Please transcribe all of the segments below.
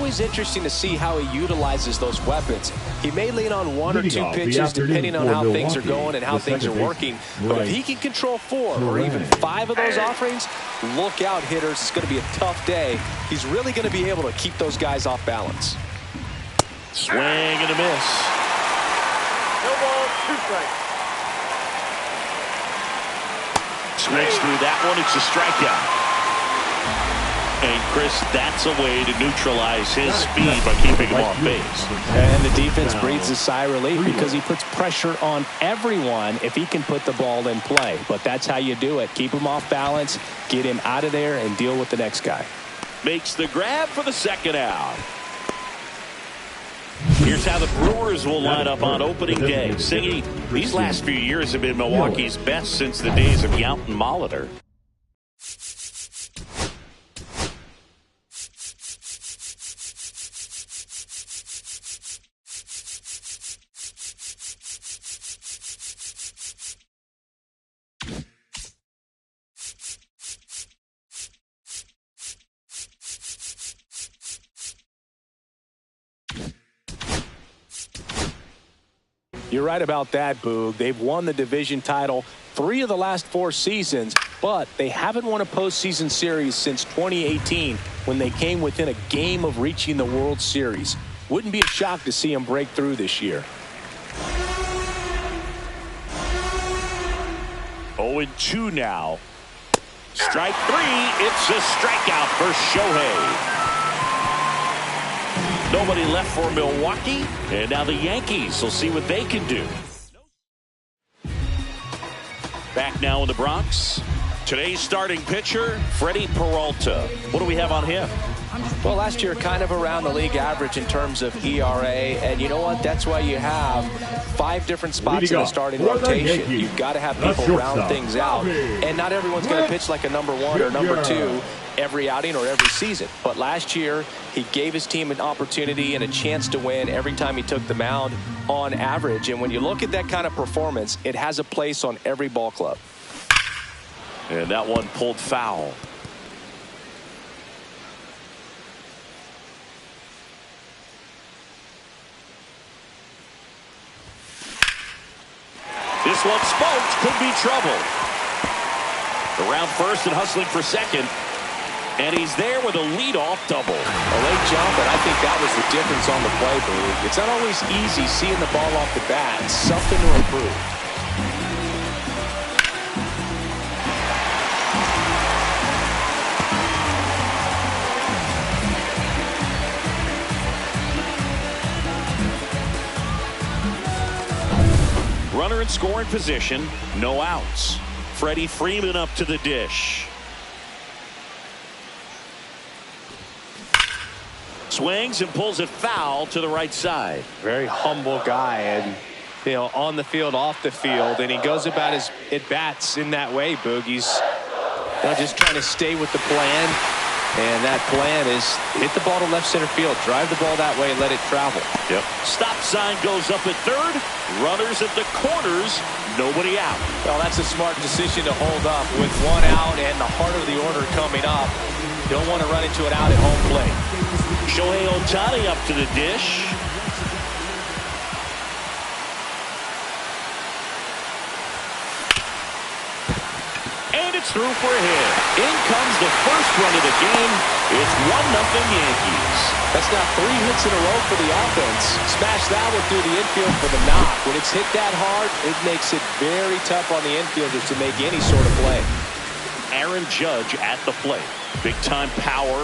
always interesting to see how he utilizes those weapons. He may lean on one or two pitches depending on how things are going and how things are working. But if he can control 4 or even 5 of those offerings, look out, hitters. It's going to be a tough day. He's really going to be able to keep those guys off balance. Swing and a miss. No ball, 2 strikes. Swings through that one. It's a strikeout. And Chris, that's a way to neutralize his speed by keeping him off base. And the defense breathes a sigh of relief because he puts pressure on everyone if he can put the ball in play. But that's how you do it. Keep him off balance, get him out of there, and deal with the next guy. Makes the grab for the second out. Here's how the Brewers will line up on opening day. Singy, these last few years have been Milwaukee's best since the days of Yount and Molitor. You're right about that, Boog. They've won the division title 3 of the last 4 seasons, but they haven't won a postseason series since 2018 when they came within a game of reaching the World Series. Wouldn't be a shock to see them break through this year. 0-2 now. Strike 3. It's a strikeout for Shohei. Nobody left for Milwaukee, and now the Yankees will see what they can do. Back now in the Bronx. Today's starting pitcher, Freddie Peralta. What do we have on him? Well, last year kind of around the league average in terms of ERA, and you know what? That's why you have 5 different spots in the starting rotation. You've got to have people round things out, and not everyone's going to pitch like a number 1 or number 2 every outing or every season. But last year, he gave his team an opportunity and a chance to win every time he took the mound on average. And when you look at that kind of performance, it has a place on every ball club. And that one pulled foul. This one smoked, could be trouble. Around first and hustling for second. And he's there with a leadoff double. A late jump, and I think that was the difference on the play, Boog. It's not always easy seeing the ball off the bat. It's something to improve. Runner in scoring position, no outs. Freddie Freeman up to the dish. Swings and pulls it foul to the right side. Very humble guy, and you know, on the field, off the field, and he goes about his at-bats in that way, Boog. He's just trying to stay with the plan, and that plan is hit the ball to left center field, drive the ball that way, and let it travel. Yep. Stop sign goes up at third. Runners at the corners, nobody out. Well, that's a smart decision to hold up with 1 out and the heart of the order coming up. Don't want to run into it out at home plate. Shohei Ohtani up to the dish. And it's through for a hit. In comes the first run of the game. It's 1-0 Yankees. That's now 3 hits in a row for the offense. Smash that one through the infield for the knock. When it's hit that hard, it makes it very tough on the infielders to make any sort of play. Aaron Judge at the plate. Big time power.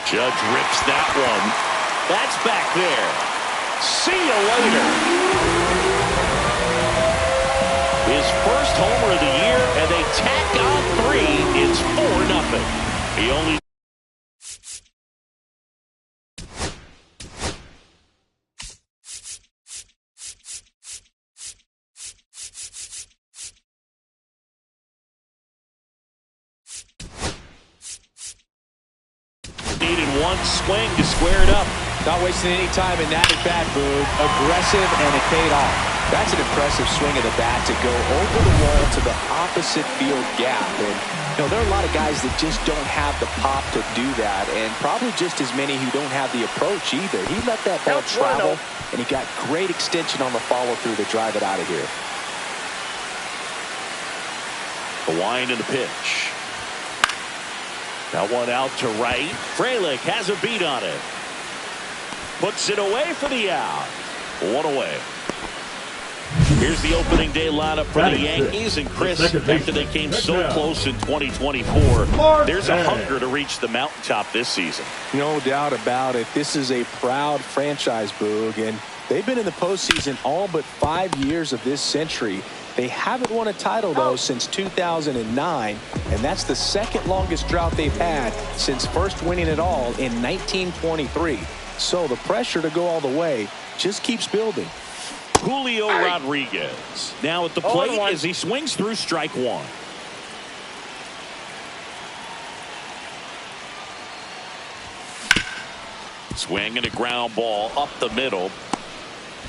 Judge rips that one. That's back there. See you later. His first homer of the year, and they tack on 3. It's 4-0. He only needed 1 swing to square it up. Not wasting any time in that at bat, Boog. Aggressive, and it paid off. That's an impressive swing of the bat to go over the wall to the opposite field gap. And, you know, there are a lot of guys that just don't have the pop to do that, and probably just as many who don't have the approach either. He let that ball travel, and he got great extension on the follow-through to drive it out of here. The wind and the pitch. That one out to right. Frelick has a beat on it. Puts it away for the out. One away. Here's the opening day lineup for the Yankees. And Chris, after they came so close in 2024, there's a hunger to reach the mountaintop this season. No doubt about it. This is a proud franchise, Boog, and they've been in the postseason all but 5 years of this century. They haven't won a title, though, since 2009, and that's the second longest drought they've had since first winning it all in 1923. So the pressure to go all the way just keeps building. Julio Rodriguez now at the plate as he swings through strike one. Swing and a ground ball up the middle.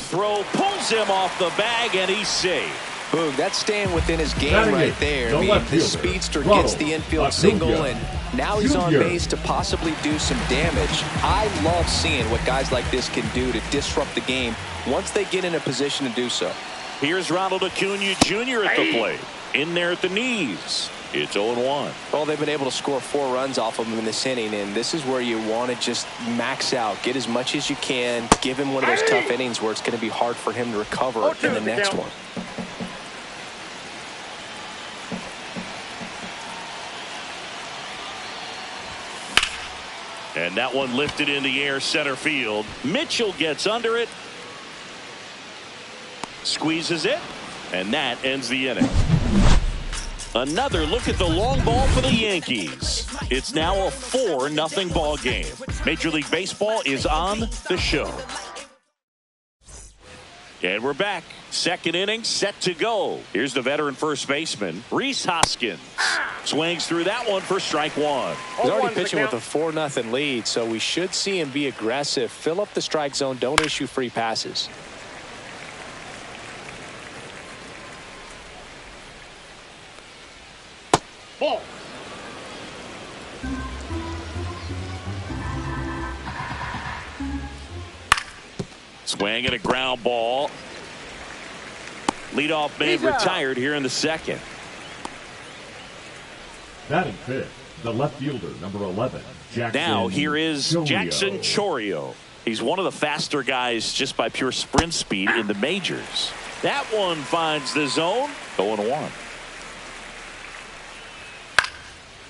Throw pulls him off the bag, and he's safe. Boog, that's staying within his game right there. I mean, the speedster gets the infield single, and now he's on base to possibly do some damage. I love seeing what guys like this can do to disrupt the game once they get in a position to do so. Here's Ronald Acuna Jr. at the plate. In there at the knees. It's 0-1. Well, they've been able to score 4 runs off of him in this inning, and this is where you want to just max out. Get as much as you can. Give him one of those tough innings where it's going to be hard for him to recover in the next one. And that one lifted in the air center field. Mitchell gets under it. Squeezes it. And that ends the inning. Another look at the long ball for the Yankees. It's now a 4-0 ball game. Major League Baseball is on the show. And we're back. Second inning set to go. Here's the veteran first baseman, Rhys Hoskins. Swings through that one for strike one. He's already pitching with a 4-0 lead, so we should see him be aggressive. Fill up the strike zone. Don't issue free passes. Ball. Swing and a ground ball. Leadoff man retired here in the second. Batting fifth, the left fielder, number 11, Jackson. Now here is Chorio. Jackson Chorio. He's one of the faster guys just by pure sprint speed in the majors. That one finds the zone. 0-1.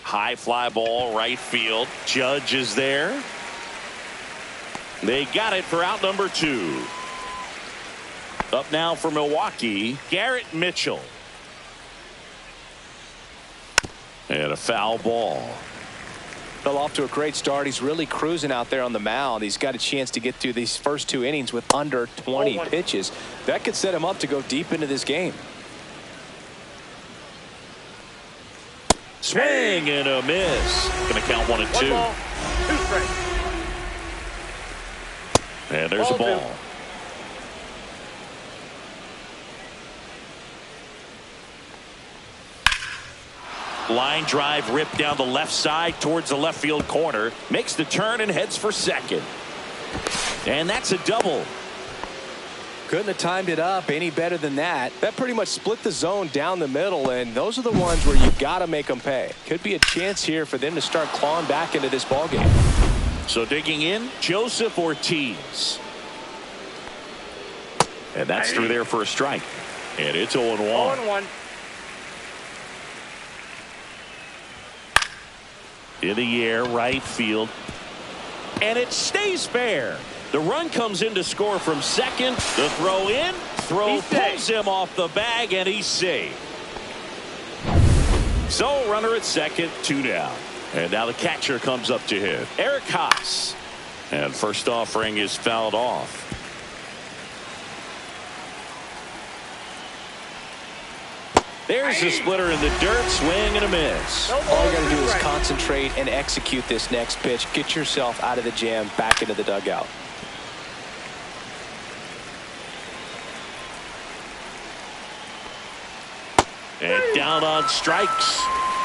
High fly ball, right field. Judge is there. They got it for out number 2. Up now for Milwaukee, Garrett Mitchell. And a foul ball. Fell off to a great start. He's really cruising out there on the mound. He's got a chance to get through these first 2 innings with under 20 pitches. That could set him up to go deep into this game. Swing and a miss. Going to count 1 and 2. 1 ball, 2 strikes. And there's a ball. Line drive ripped down the left side towards the left field corner. Makes the turn and heads for second. And that's a double. Couldn't have timed it up any better than that. That pretty much split the zone down the middle, and those are the ones where you got to make them pay. Could be a chance here for them to start clawing back into this ball game. So digging in, Joseph Ortiz. And that's through there for a strike. And it's 0-1. 0-1. In the air, right field. And it stays fair. The run comes in to score from second. The throw in. Throw pulls him off the bag, and he's safe. So runner at second, 2 down. And now the catcher comes up to hit. Eric Haas. And first offering is fouled off. There's a splitter in the dirt. Swing and a miss. All you got to do is concentrate and execute this next pitch. Get yourself out of the jam, back into the dugout. And down on strikes.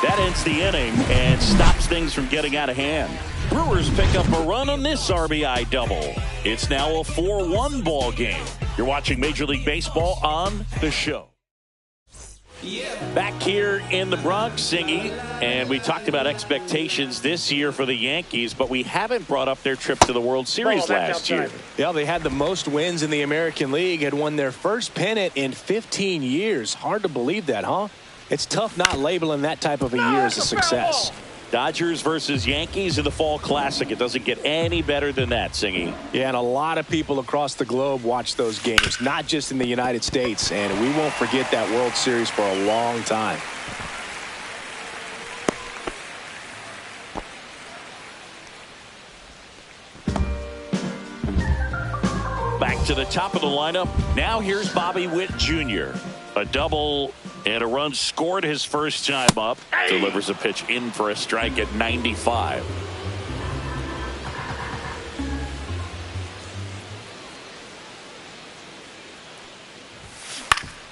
That ends the inning and stops things from getting out of hand. Brewers pick up a run on this RBI double. It's now a 4-1 ball game. You're watching Major League Baseball on The Show. Back here in the Bronx, Singy, and we talked about expectations this year for the Yankees, but we haven't brought up their trip to the World Series last year. Yeah, they had the most wins in the American League, had won their first pennant in 15 years. Hard to believe that, huh? It's tough not labeling that type of a year as a success. Dodgers versus Yankees in the Fall Classic. It doesn't get any better than that, Singy. Yeah, and a lot of people across the globe watch those games, not just in the United States, and we won't forget that World Series for a long time. Back to the top of the lineup. Now here's Bobby Witt Jr. A double and a run scored his first time up. Delivers a pitch in for a strike at 95.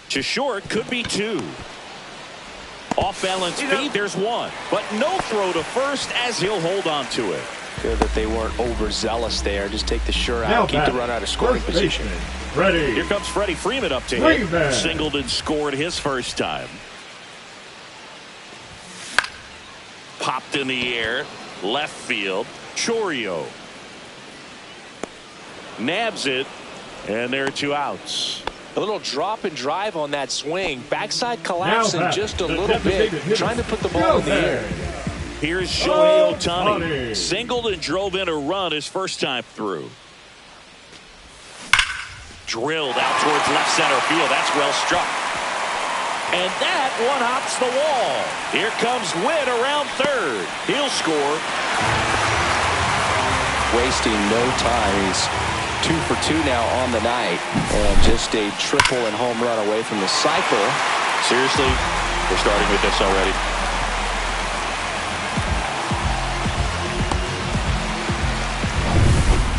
To short, could be two. Off balance feed, there's one. But no throw to first as he'll hold on to it. Good that they weren't overzealous there. Just take the sure out, keep the run out of scoring position. Here comes Freddie Freeman up to hit. Singled and scored his first time. Popped in the air. Left field. Chourio nabs it. And there are two outs. A little drop and drive on that swing. Backside collapsing just a little bit. Trying to put the ball in the air. Here's Shohei Ohtani. Singled and drove in a run his first time through. Drilled out towards left center field. That's well struck. And that one hops the wall. Here comes Witt around third. He'll score. Wasting no time. He's 2 for 2 now on the night. And just a triple and home run away from the cycle. Seriously, we're starting with this already.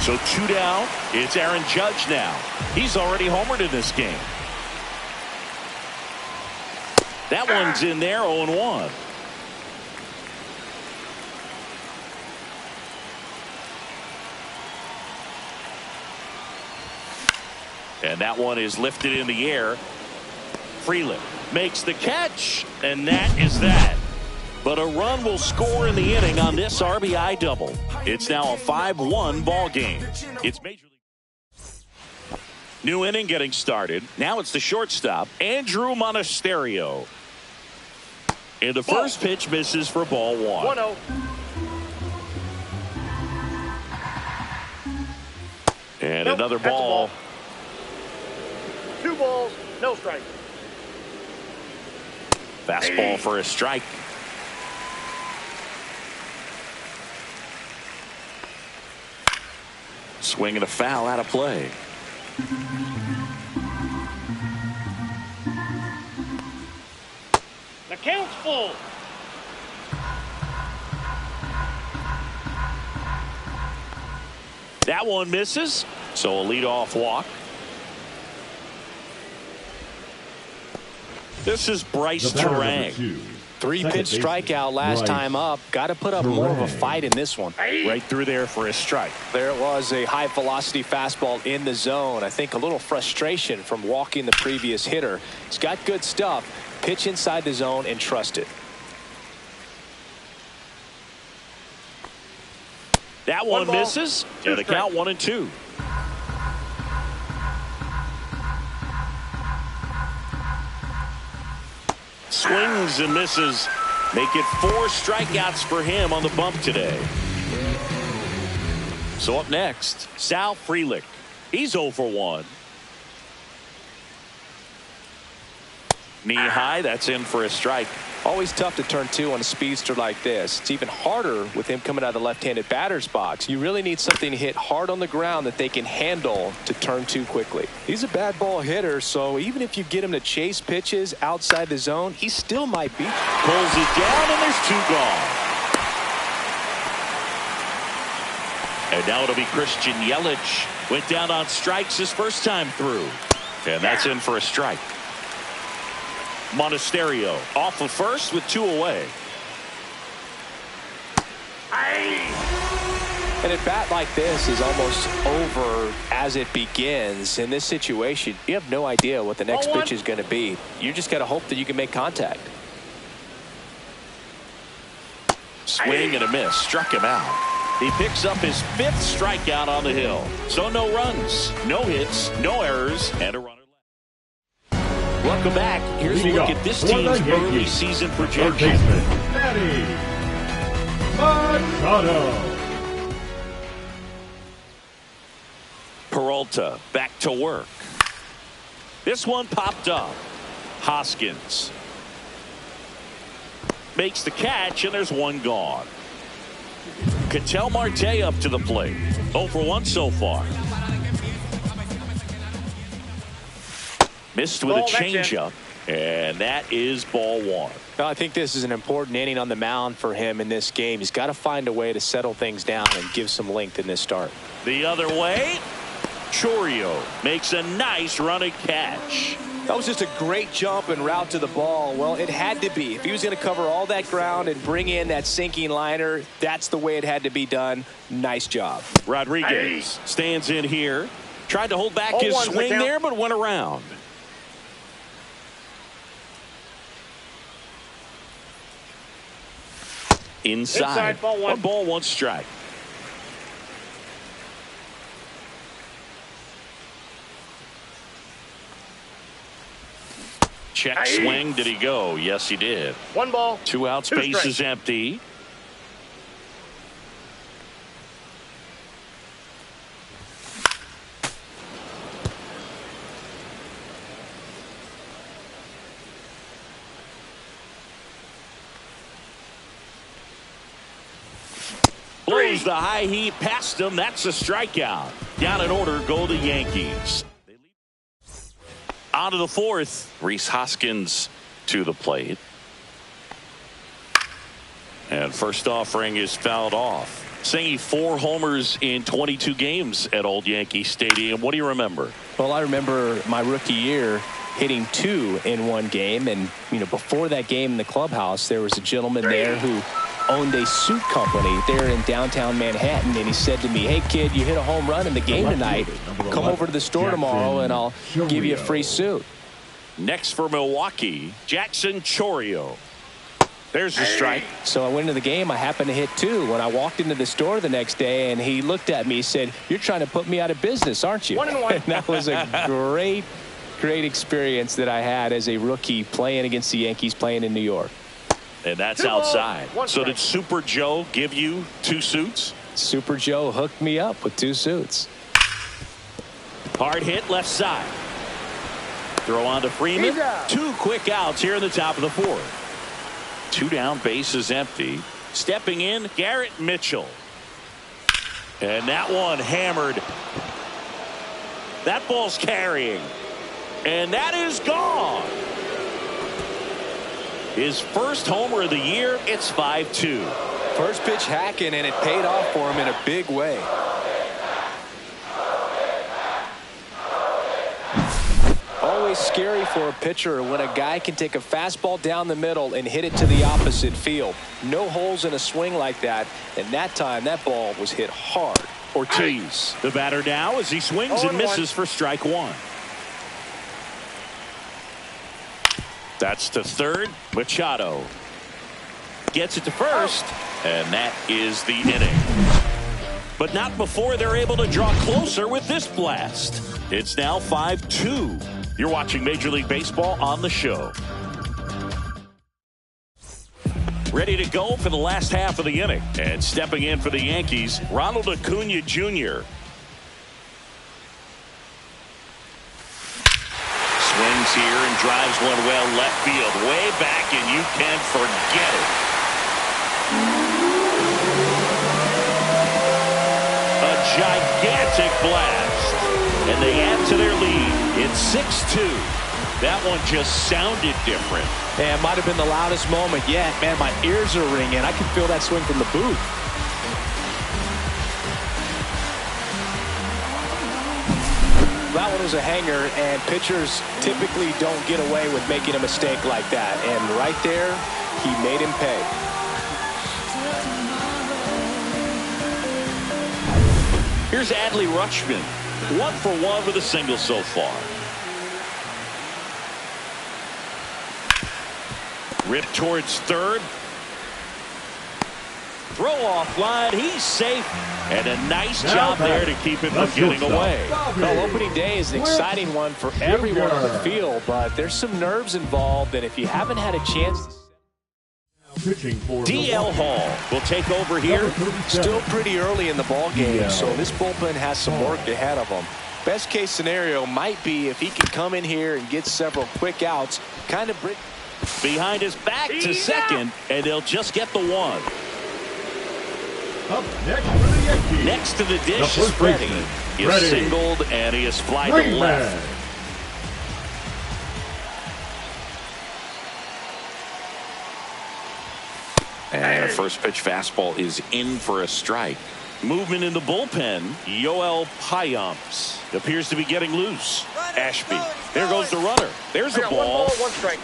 So 2 down. It's Aaron Judge now. He's already homered in this game. That one's in there, 0-1. And that one is lifted in the air. Freeland makes the catch, and that is that. But a run will score in the inning on this RBI double. It's now a 5-1 ball game. It's Major League. New inning getting started. Now it's the shortstop, Andrew Monasterio. And the first pitch misses for ball 1. 1-0. And another ball. 2 balls, no strike. Fastball for a strike. Swing and a foul out of play. The count's full. That one misses, so a leadoff walk. This is Bryce Terang. 3-pitch strikeout last time up. Got to put up more of a fight in this one. Right through there for a strike. There it was, a high velocity fastball in the zone. I think a little frustration from walking the previous hitter. He's got good stuff. Pitch inside the zone and trust it. That one misses. And the count 1-2. Swings and misses. Make it 4 strikeouts for him on the bump today. So up next, Sal Frelick. He's 0 for 1. Knee high, that's in for a strike. Always tough to turn 2 on a speedster like this. It's even harder with him coming out of the left-handed batter's box. You really need something to hit hard on the ground that they can handle to turn 2 quickly. He's a bad ball hitter, so even if you get him to chase pitches outside the zone, he still might beat you. Pulls it down, and there's 2 gone. And now it'll be Christian Yelich. Went down on strikes his first time through. And that's in for a strike. Monasterio off of first with 2 away. And a bat like this is almost over as it begins. In this situation, you have no idea what the next pitch is going to be. You just got to hope that you can make contact. Swing and a miss. Struck him out. He picks up his 5th strikeout on the hill. So no runs, no hits, no errors, and a runner left. Welcome back. Here's a look at this team's early season projection. Peralta back to work. This one popped up. Hoskins makes the catch, and there's one gone. Ketel Marte up to the plate. 0 for 1 so far. Missed with a changeup, and that is ball 1. I think this is an important inning on the mound for him in this game. He's got to find a way to settle things down and give some length in this start. The other way, Chourio makes a nice running catch. That was just a great jump and route to the ball. Well, it had to be. If he was going to cover all that ground and bring in that sinking liner, that's the way it had to be done. Nice job. Rodriguez stands in here. Tried to hold back his swing there, but went around. Inside. Ball 1. 1 ball, 1 strike. Check swing. Did he go? Yes, he did. 1 ball. 2 outs. 2 Base strikes. is empty. Blows the high heat past him. That's a strikeout. Down in order go the Yankees. On to the 4th. Rhys Hoskins to the plate. And first offering is fouled off. Singing 4 homers in 22 games at Old Yankee Stadium. What do you remember? Well, I remember my rookie year hitting 2 in 1 game. And, before that game in the clubhouse, there was a gentleman there who owned a suit company there in downtown Manhattan, and he said to me, "Hey kid, you hit a home run in the game tonight. Come over to the store tomorrow and I'll give you a free suit." Next for Milwaukee, Jackson Chourio. There's a strike. So I went into the game. I happened to hit 2 when I walked into the store the next day, and he looked at me and said, "You're trying to put me out of business, aren't you?" 1 and 1. And that was a great experience that I had as a rookie playing against the Yankees, playing in New York. And that's 2 balls, outside. 1 So strike. did Super Joe give you 2 suits? Super Joe hooked me up with 2 suits. Hard hit left side. Throw on to Freeman. 2 quick outs here in the top of the 4th. 2 down, base is empty. Stepping in, Garrett Mitchell. And that one hammered. That ball's carrying. And that is gone. His first homer of the year. It's 5-2. First pitch hacking, and it paid off for him in a big way. Always scary for a pitcher when a guy can take a fastball down the middle and hit it to the opposite field. No holes in a swing like that, and that time that ball was hit hard. Ortiz, the batter now as he swings and misses for strike 1. That's to third. Machado gets it to first, and that is the inning. But not before they're able to draw closer with this blast. It's now 5-2. You're watching Major League Baseball on the show. Ready to go for the last half of the inning. And stepping in for the Yankees, Ronald Acuna Jr. Swings here and drives one well left field. Way back, and you can forget it. A gigantic blast. And they add to their lead. It's 6-2. That one just sounded different. Yeah, it might have been the loudest moment yet. Man, my ears are ringing. I can feel that swing from the booth. That one was a hanger, and pitchers typically don't get away with making a mistake like that. And right there, he made him pay. Here's Adley Rutschman. 1 for 1 with a single so far. Ripped towards third. Throw off line. He's safe. And a nice job there to keep it from getting away. Well, opening day is an exciting one for everyone on the field, but there's some nerves involved, and if you haven't had a chance to... DL Hall will take over here. Still pretty early in the ball game, so this bullpen has some work ahead of them. Best case scenario might be if he can come in here and get several quick outs, kind of bring... Behind his back to second, and they'll just get the one. Up next for the Yankees. Next to the dish is Freddie. He is singled, and he is fly to left. And a first pitch fastball is in for a strike. Movement in the bullpen. Yoel Payamps appears to be getting loose. Ashby. There goes the runner. There's the ball. 1 strike.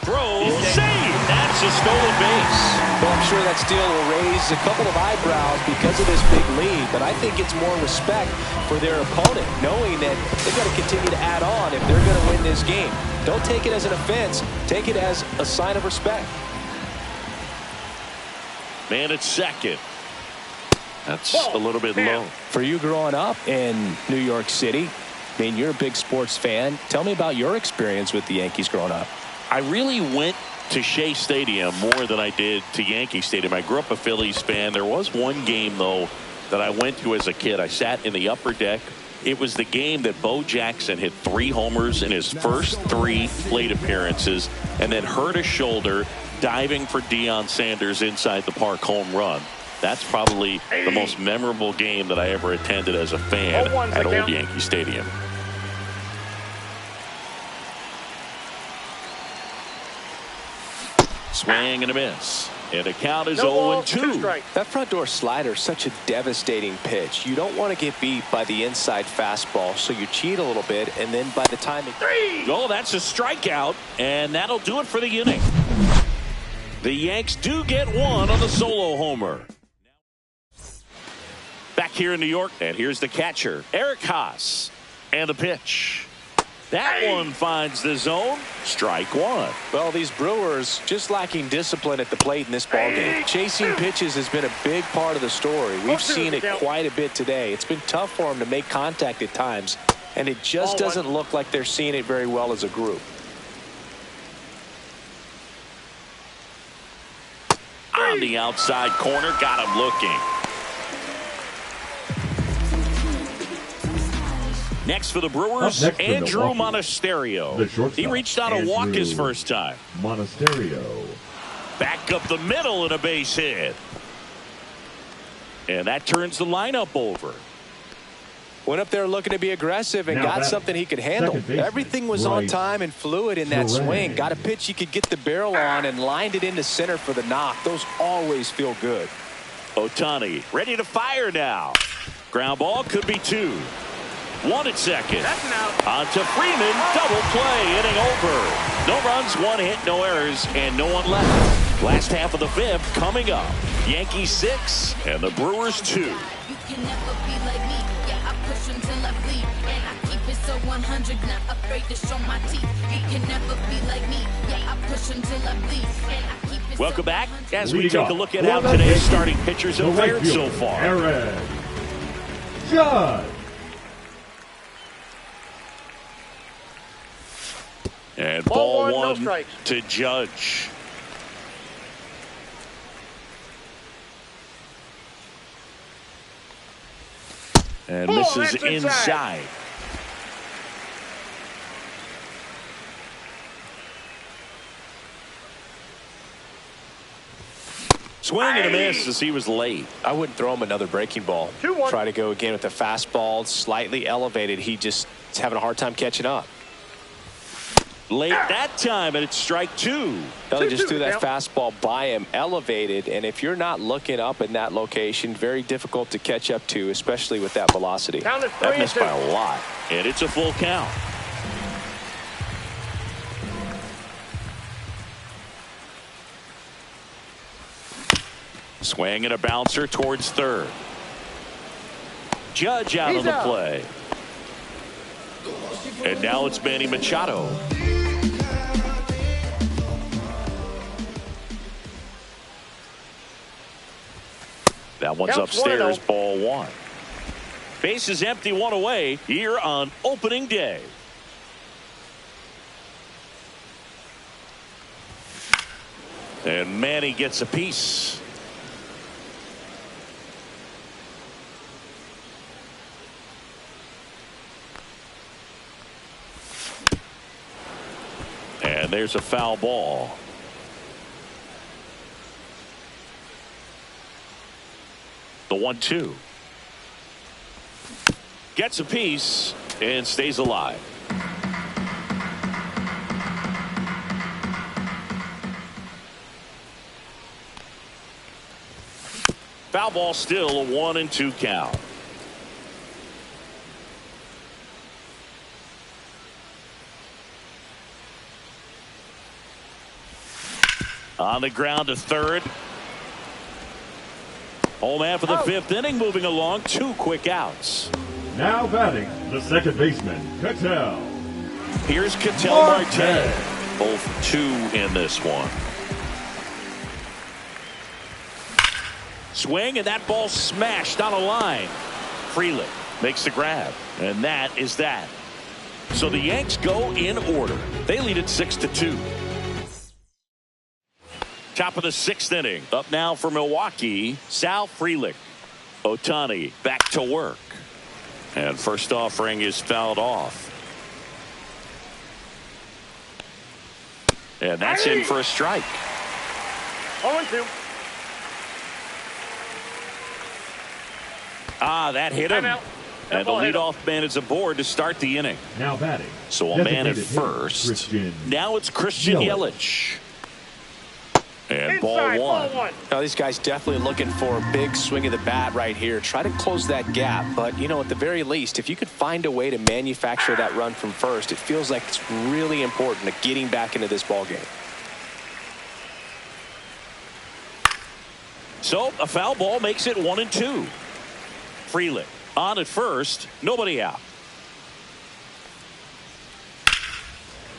Throw. Save. That's a stolen base. Well, I'm sure that steal will raise a couple of eyebrows because of this big lead, but I think it's more respect for their opponent, knowing that they've got to continue to add on if they're going to win this game. Don't take it as an offense. Take it as a sign of respect. Man at second. That's a little bit low. For you growing up in New York City, I mean, you're a big sports fan. Tell me about your experience with the Yankees growing up. I really went to Shea Stadium more than I did to Yankee Stadium. I grew up a Phillies fan. There was one game, though, that I went to as a kid. I sat in the upper deck. It was the game that Bo Jackson hit 3 homers in his first 3 plate appearances and then hurt his shoulder diving for Deion Sanders inside the park home run. That's probably the most memorable game that I ever attended as a fan at Old Yankee Stadium. Swing and a miss. And the count is 0-2. That front door slider is such a devastating pitch. You don't want to get beat by the inside fastball, so you cheat a little bit, and then by the time it... Oh, that's a strikeout, and that'll do it for the inning. The Yanks do get one on the solo homer. Back here in New York, and here's the catcher, Eric Haas, and the pitch. That one finds the zone. Strike one. Well, these Brewers just lacking discipline at the plate in this ballgame. Chasing pitches has been a big part of the story. We've seen it quite a bit today. It's been tough for them to make contact at times, and it just doesn't look like they're seeing it very well as a group. On the outside corner, got him looking. Next for the Brewers, Andrew Monasterio. He reached out a walk his first time. Monasterio. Back up the middle and a base hit. And that turns the lineup over. Went up there looking to be aggressive and got something he could handle. Everything was on time and fluid in that swing. Got a pitch he could get the barrel on and lined it into center for the knock. Those always feel good. Ohtani ready to fire now. Ground ball could be 2. 1 at second. On to Freeman. Double play. Inning over. No runs, 1 hit, no errors, and no one left. Last half of the 5th coming up. Yankees 6 and the Brewers 2. You can never be like me. Yeah, I push until I bleed. And I keep it so 100, not afraid to show my teeth. You can never be like me. Yeah, I push until I bleed. And I keep it Welcome back as we take a look at how today's starting pitchers have fared so far. Aaron Judge. And ball 1 to Judge. And misses inside. Swing and a miss as he was late. I wouldn't throw him another breaking ball. Try to go again with the fastball, slightly elevated. He just is having a hard time catching up. Late that time, and it's strike two. They just threw that fastball by him, elevated, and if you're not looking up in that location, very difficult to catch up to, especially with that velocity. That missed by a lot, and it's a full count. Swing and a bouncer towards third. Judge out on the play. And now it's Manny Machado. That one's upstairs, ball one. Base is empty, one away here on opening day. And Manny gets a piece. And there's a foul ball. The 1-2. Gets a piece and stays alive. Foul ball, still a 1-2 count. On the ground to third. Home man for the fifth inning, moving along. 2 quick outs. Now batting, the second baseman, Ketel. Here's Ketel Marte. Both 2 in this one. Swing, and that ball smashed on a line. Freeland makes the grab, and that is that. So the Yanks go in order. They lead it 6-2. Top of the 6th inning. Up now for Milwaukee, Sal Frelick. Ohtani back to work. And first offering is fouled off. And that's in for a strike. 0-2. That hit him. And the leadoff man is aboard to start the inning. Now batting. So a man at first. Now it's Christian Yelich. And ball one. Now, these guys definitely looking for a big swing of the bat right here. Try to close that gap. But, you know, at the very least, if you could find a way to manufacture that run from first, it feels like it's really important to getting back into this ball game. So a foul ball makes it 1-2. Freeland on at first. Nobody out.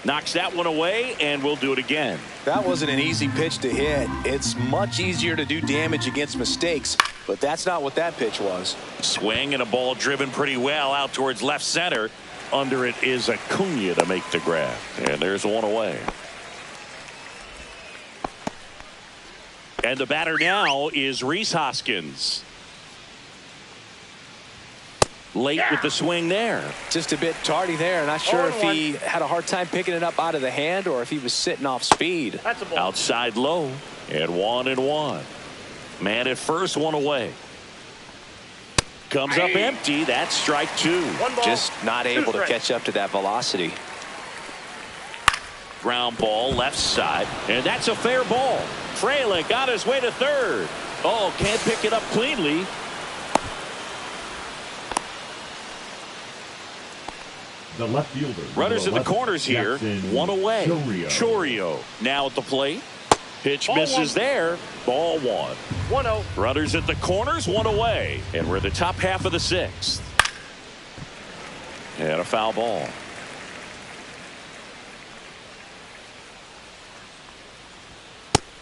Knocks that one away, and we'll do it again. That wasn't an easy pitch to hit. It's much easier to do damage against mistakes, but that's not what that pitch was. Swing and a ball driven pretty well out towards left center. Under it is Acuna to make the grab. And there's one away. And the batter now is Rhys Hoskins. Late with the swing there. Just a bit tardy there. Not sure if he had a hard time picking it up out of the hand or if he was sitting off speed. That's a ball. Outside low. And 1-1. Man at first, one away. Comes up empty. That's strike 2. Just not able to catch up to that velocity. Ground ball left side. And that's a fair ball. Frelick got his way to third. Oh, can't pick it up cleanly. The left fielder. Runners in the corners here. One away. Chourio now at the plate. Pitch misses there. Ball one. 1-0. Runners at the corners, one away. And we're the top half of the 6th. And a foul ball.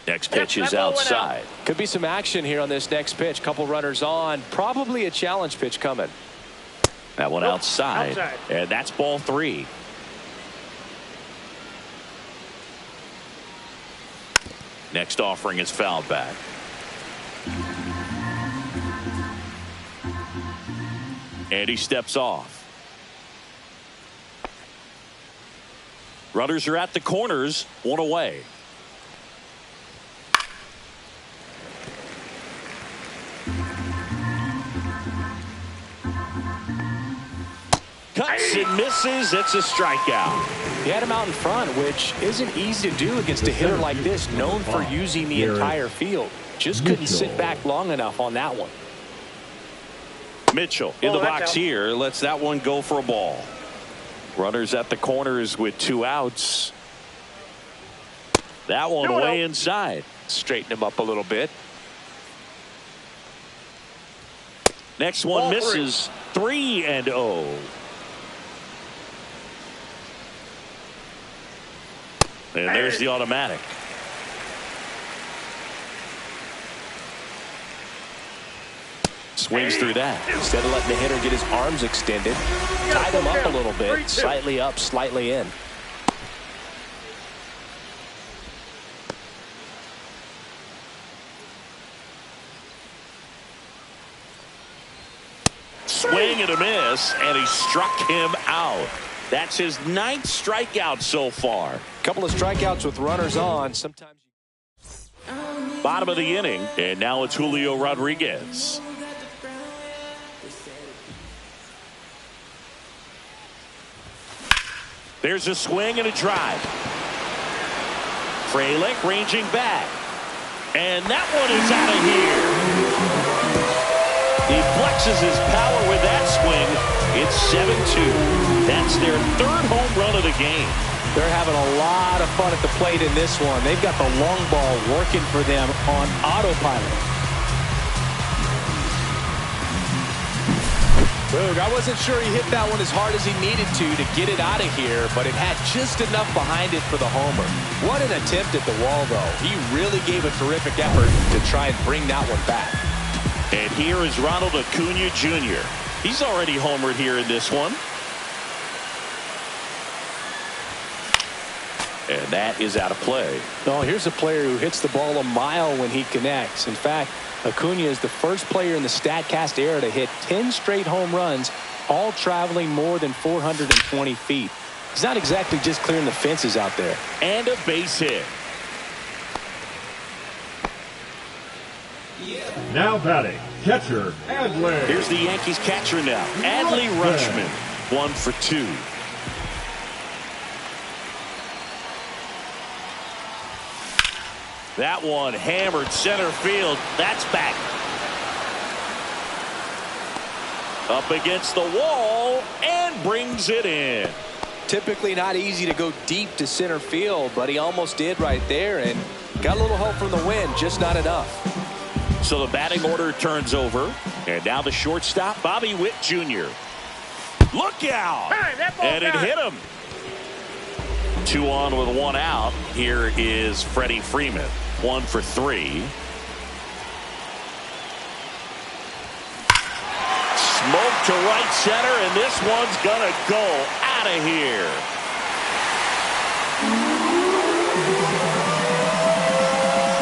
Next pitch is outside. Could be some action here on this next pitch. Couple runners on. Probably a challenge pitch coming. That one outside. And that's ball 3. Next offering is fouled back. And he steps off. Runners are at the corners, one away. Cuts and misses. It's a strikeout. He had him out in front, which isn't easy to do against a hitter like this, known for using the entire field. Just couldn't sit back long enough on that one. Mitchell in the box here. Lets that one go for a ball. Runners at the corners with 2 outs. That one way inside. Straighten him up a little bit. Next one misses. 3-0. And there's the automatic. Swings through that. Instead of letting the hitter get his arms extended, tied him up a little bit. Slightly up, slightly in. Swing and a miss, and he struck him out. That's his 9th strikeout so far. Couple of strikeouts with runners on. Sometimes. Bottom of the inning, and now it's Julio Rodriguez. There's a swing and a drive. Frelick ranging back, and that one is out of here. He flexes his power with that swing. It's 7-2. That's their 3rd home run of the game. They're having a lot of fun at the plate in this one. They've got the long ball working for them on autopilot. Boog, I wasn't sure he hit that one as hard as he needed to get it out of here, but it had just enough behind it for the homer. What an attempt at the wall, though. He really gave a terrific effort to try and bring that one back. And here is Ronald Acuna Jr. He's already homered here in this one. And that is out of play. No, here's a player who hits the ball a mile when he connects. In fact, Acuna is the first player in the StatCast era to hit 10 straight home runs, all traveling more than 420 feet. He's not exactly just clearing the fences out there. And a base hit. Now batting, catcher, Adley. Here's the Yankees catcher now, Adley Rutschman. 1 for 2. That one hammered center field. That's back. Up against the wall and brings it in. Typically not easy to go deep to center field, but he almost did right there and got a little help from the wind, just not enough. So the batting order turns over, and now the shortstop, Bobby Witt Jr. Look out! And it hit him. 2 on with 1 out. Here is Freddie Freeman. 1 for 3. Smoke to right center, and this one's gonna go out of here.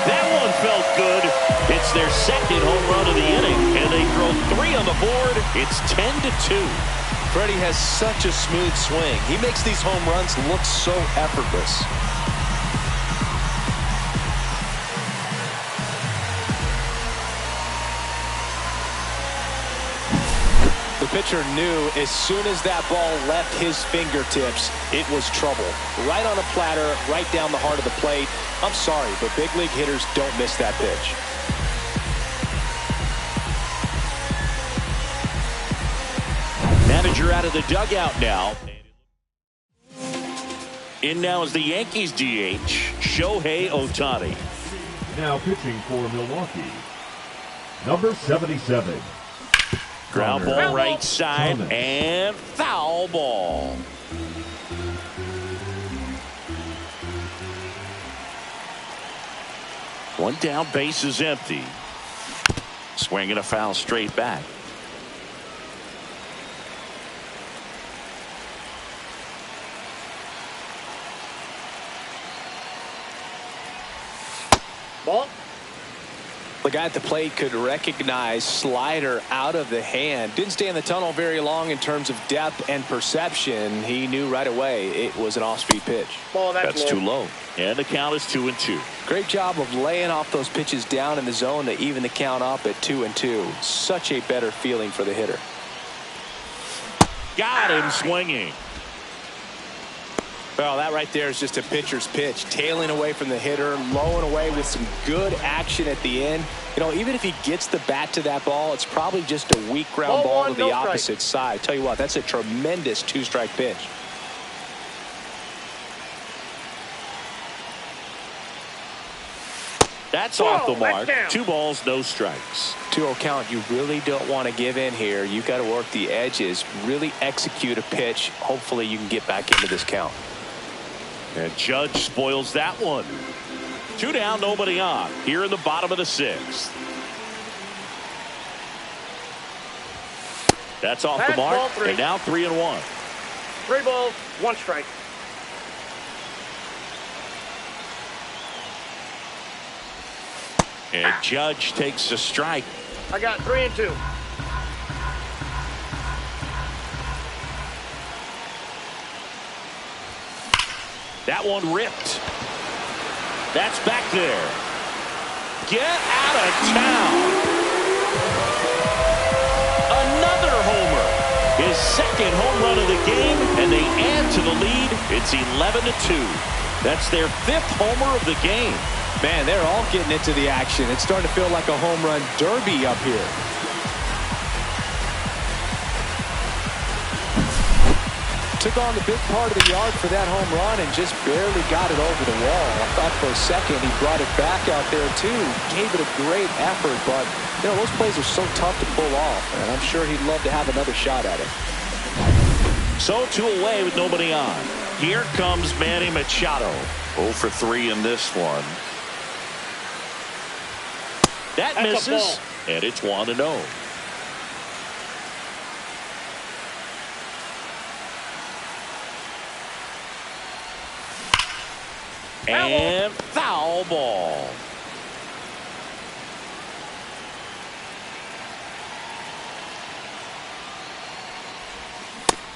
That one felt good. It's their 2nd home run of the inning, and they throw 3 on the board. It's 10-2. Freddie has such a smooth swing. He makes these home runs look so effortless. The pitcher knew as soon as that ball left his fingertips, it was trouble. Right on a platter, right down the heart of the plate. I'm sorry, but big league hitters don't miss that pitch. Manager out of the dugout now. In now is the Yankees DH, Shohei Ohtani. Now pitching for Milwaukee, number 77. Ground ball right side and foul ball. One down, base is empty. Swinging a foul straight back. Ball. The guy at the plate could recognize slider out of the hand. Didn't stay in the tunnel very long in terms of depth and perception. He knew right away it was an off-speed pitch. Ball, that's too low. And the count is 2-2. Great job of laying off those pitches down in the zone to even the count up at 2-2. Such a better feeling for the hitter. Got him swinging. Well, that right there is just a pitcher's pitch. Tailing away from the hitter, lowing away with some good action at the end. You know, even if he gets the bat to that ball, it's probably just a weak ground ball to the opposite side. Tell you what, that's a tremendous two-strike pitch. That's off the mark. 2 balls, no strikes. 2-0 count. You really don't want to give in here. You've got to work the edges, really execute a pitch. Hopefully you can get back into this count. And Judge spoils that one. 2 down, nobody on. Here in the bottom of the 6th. That's off the mark. And now 3-1. 3 balls, 1 strike. And Judge takes a strike. I got 3-2. That one ripped. That's back there. Get out of town. Another homer. His 2nd home run of the game, and they add to the lead. It's 11-2. That's their 5th homer of the game. Man, they're all getting into the action. It's starting to feel like a home run derby up here. Took on the big part of the yard for that home run and just barely got it over the wall. I thought for a second he brought it back out there too. Gave it a great effort, but you know, those plays are so tough to pull off, and I'm sure he'd love to have another shot at it. So 2 away with nobody on. Here comes Manny Machado. 0 for 3 in this one. That misses, and it's 1-0. And foul ball.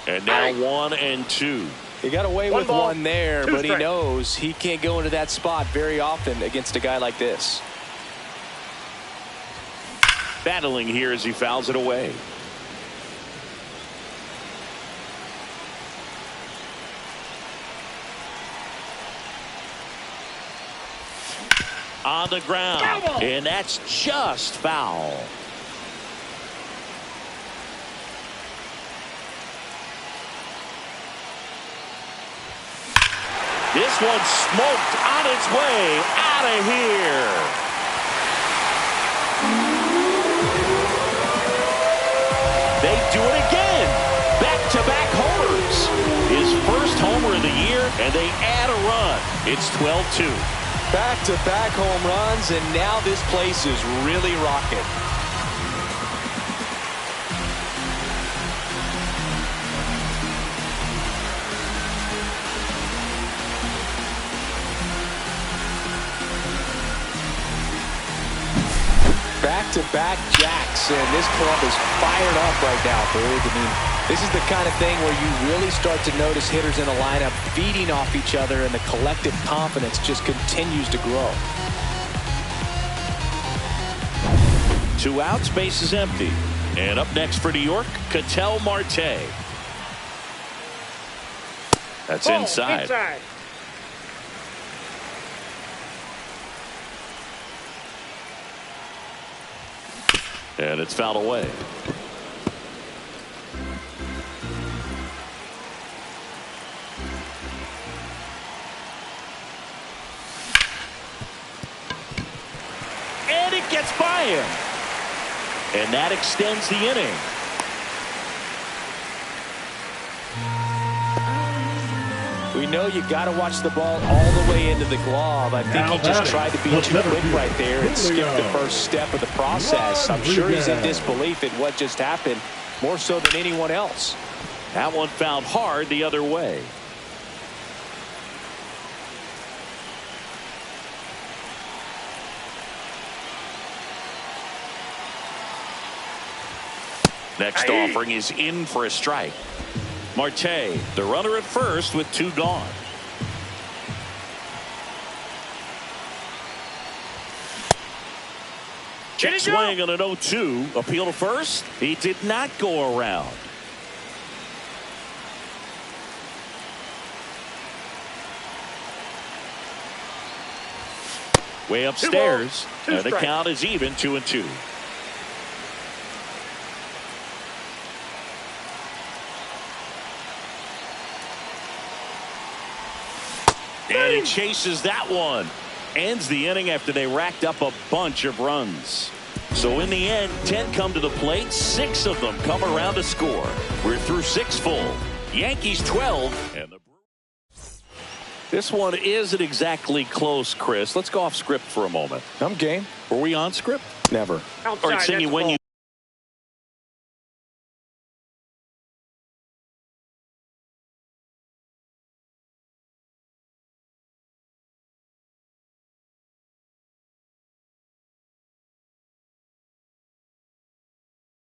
And now 1-2. He got away with one there, but he knows he can't go into that spot very often against a guy like this. Battling here as he fouls it away. On the ground, and that's just foul. This one smoked on its way out of here. They do it again. Back-to-back homers. His first homer of the year, and they add a run. It's 12-2. Back-to-back home runs, and now this place is really rocking. Back-to-back jacks, and this club is fired up right now, Berg. I mean, this is the kind of thing where you really start to notice hitters in a lineup feeding off each other, and the collective confidence just continues to grow. 2 outs, base is empty. And up next for New York, Ketel Marte. That's inside. And it's fouled away. And it gets by him. And that extends the inning. We know you got to watch the ball all the way into the glove. I think he just tried to be too quick right there and skip the first step of the process. I'm sure he's in disbelief at what just happened, more so than anyone else. That one fouled hard the other way. Next offering is in for a strike. Marte, the runner at first with 2 gone. Check swing on an 0-2. Appeal to first. He did not go around. Way upstairs, two and the strikes. count is even 2-2. And he chases that one. Ends the inning after they racked up a bunch of runs. So in the end, 10 come to the plate. 6 of them come around to score. We're through 6 full. Yankees 12 and the Brewers. This one isn't exactly close, Chris. Let's go off script for a moment. I'm game. Were we on script? Never. Outside, All right, Cindy, that's when a you